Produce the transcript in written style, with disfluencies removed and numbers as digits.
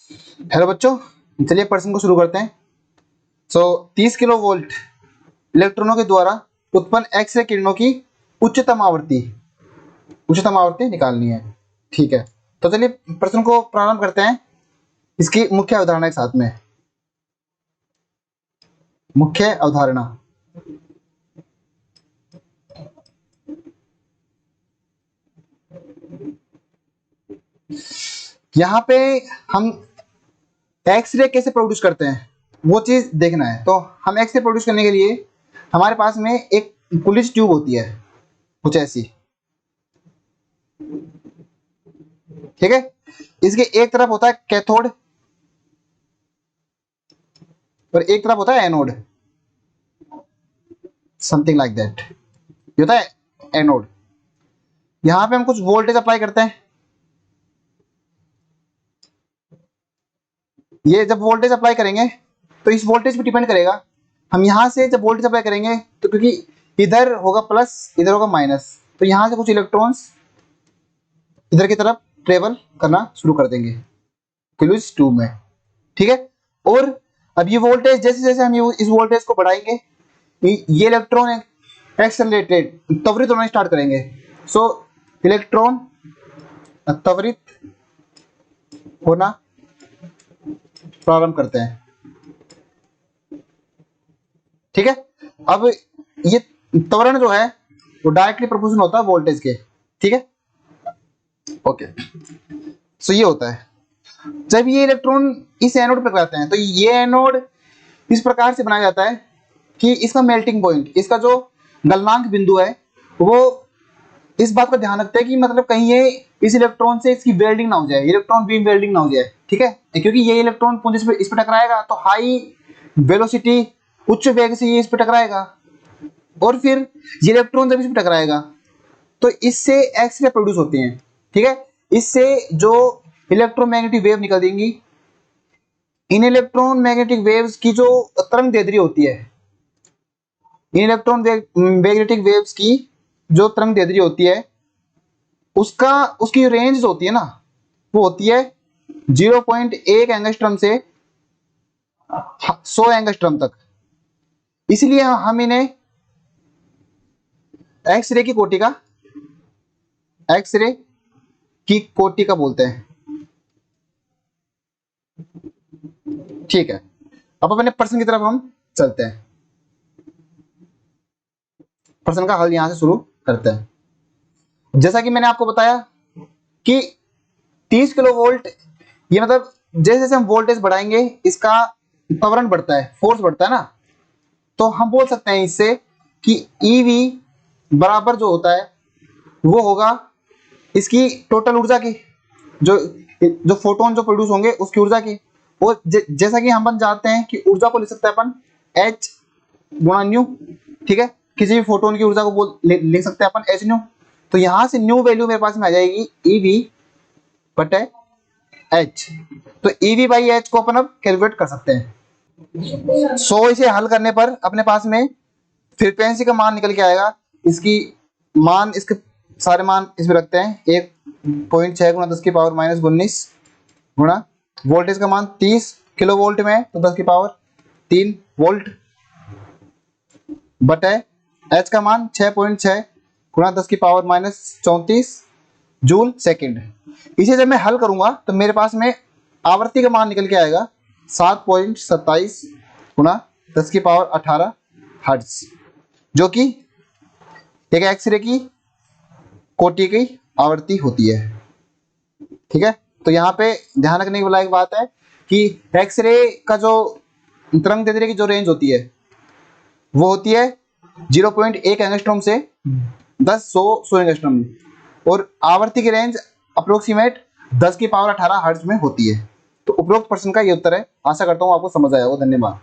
Hello बच्चों, चलिए प्रश्न को शुरू करते हैं। 30 किलो वोल्ट इलेक्ट्रॉनों के द्वारा उत्पन्न एक्स रे किरणों की उच्चतम आवृत्ति निकालनी है। ठीक है, तो चलिए प्रश्न को प्रारंभ करते हैं इसकी मुख्य अवधारणा के साथ में। मुख्य अवधारणा, यहाँ पे हम एक्स रे कैसे प्रोड्यूस करते हैं वो चीज देखना है। तो हम एक्स रे प्रोड्यूस करने के लिए हमारे पास में एक पुलिस ट्यूब होती है, कुछ ऐसी। ठीक है, इसके एक तरफ होता है कैथोड और एक तरफ होता है एनोड, समथिंग लाइक दैट। ये होता है एनोड। यहां पे हम कुछ वोल्टेज अप्लाई करते हैं। ये जब वोल्टेज अप्लाई करेंगे तो इस वोल्टेज पे डिपेंड करेगा। हम यहां से जब वोल्टेज अप्लाई करेंगे तो क्योंकि इधर होगा प्लस इधर होगा माइनस, तो यहां से कुछ इलेक्ट्रॉन्स इधर की तरफ ट्रेवल करना शुरू कर देंगे पुलिस ट्यूब में। ठीक है, और अब ये वोल्टेज जैसे जैसे हम इस वोल्टेज को बढ़ाएंगे ये इलेक्ट्रॉन एक्सेलरेटेड त्वरित होना स्टार्ट करेंगे। सो इलेक्ट्रॉन त्वरित होना प्रारंभ करते हैं। ठीक है, अब ये त्वरण जो है वो डायरेक्टली प्रोपोर्शनल होता है वोल्टेज के। ठीक है, ओके। सो ये होता है जब ये इलेक्ट्रॉन इस एनोड पर टकराते हैं तो ये एनोड इस प्रकार से बनाया जाता है कि इसका मेल्टिंग पॉइंट, इसका जो गलनांक बिंदु है वो इस बात का ध्यान रखते हैं कि मतलब कहीं ये इस इलेक्ट्रॉन से इसकी वेल्डिंग ना हो जाए, इलेक्ट्रॉन बीम वेल्डिंग ना हो जाए। ठीक है, क्योंकि ये इलेक्ट्रॉन पुंज इस पर टकराएगा तो हाई वेलोसिटी उच्च वेग से ये इस पर टकराएगा, और फिर ये इलेक्ट्रॉन जब इस पर टकराएगा तो इससे एक्स रे प्रोड्यूस होती हैं। ठीक है, इससे जो इलेक्ट्रोमैग्नेटिक वेव निकल देंगी, इन इलेक्ट्रॉन मैग्नेटिक वेव्स की जो तरंग दैर्ध्य होती है, इन इलेक्ट्रॉन मैग्नेटिक वेव्स की जो तरंग दैर्ध्य होती है उसकी रेंज होती है ना, वो होती है 0.1 एंगस्ट्रम से 100 एंगस्ट्रम तक। इसलिए हम इन्हें एक्सरे की कोटि का बोलते हैं। ठीक है, अब अपने प्रश्न की तरफ हम चलते हैं। प्रश्न का हल यहां से शुरू करते हैं। जैसा कि मैंने आपको बताया कि 30 किलो वोल्ट, ये मतलब जैसे जैसे हम वोल्टेज बढ़ाएंगे इसका त्वरण बढ़ता है, फोर्स बढ़ता है ना, तो हम बोल सकते हैं इससे कि ईवी बराबर जो होता है वो होगा इसकी टोटल ऊर्जा की, जो फोटोन जो प्रोड्यूस होंगे उसकी ऊर्जा की। और जैसा कि हम जानते हैं कि ऊर्जा को लिख सकते हैं अपन H गुणा न्यू। ठीक है, किसी भी फोटोन की ऊर्जा को लिख सकते हैं अपन H न्यू। तो यहां से न्यू वैल्यू मेरे पास में आ जाएगी EV बटे H। तो EV बाई H को अपन अब कैलकुलेट कर सकते हैं। इसे हल करने पर अपने पास में फ्रीक्वेंसी का मान निकल के आएगा। इसकी मान, इसके सारे मान इसमें रखते हैं, 1.6 गुणा 10 की पावर माइनस 19 गुणा वोल्टेज का मान 30 किलो वोल्ट में तो 10 की पावर 3 वोल्ट बटे H का मान 6.6 गुणा 10 की पावर माइनस 34 जूल सेकंड। इसे जब मैं हल करूंगा तो मेरे पास में आवृत्ति का मान निकल के आएगा 7.27 गुणा 10 की पावर 18 हर्ट्ज, जो कि एक एक्सरे की कोटि की आवृत्ति होती है। ठीक है, तो यहाँ पे ध्यान रखने की लायक बात है कि एक्सरे का जो तरंग दैर्ध्य की जो रेंज होती है वो होती है 0.1 एंगस्ट्रॉम से 100 एंगस्ट्रॉम, और आवृत्ति की रेंज अप्रोक्सीमेट 10 की पावर 18 हर्ट्ज में होती है। तो उपरोक्त प्रश्न का ये उत्तर है। आशा करता हूँ आपको समझ आया होगा। धन्यवाद।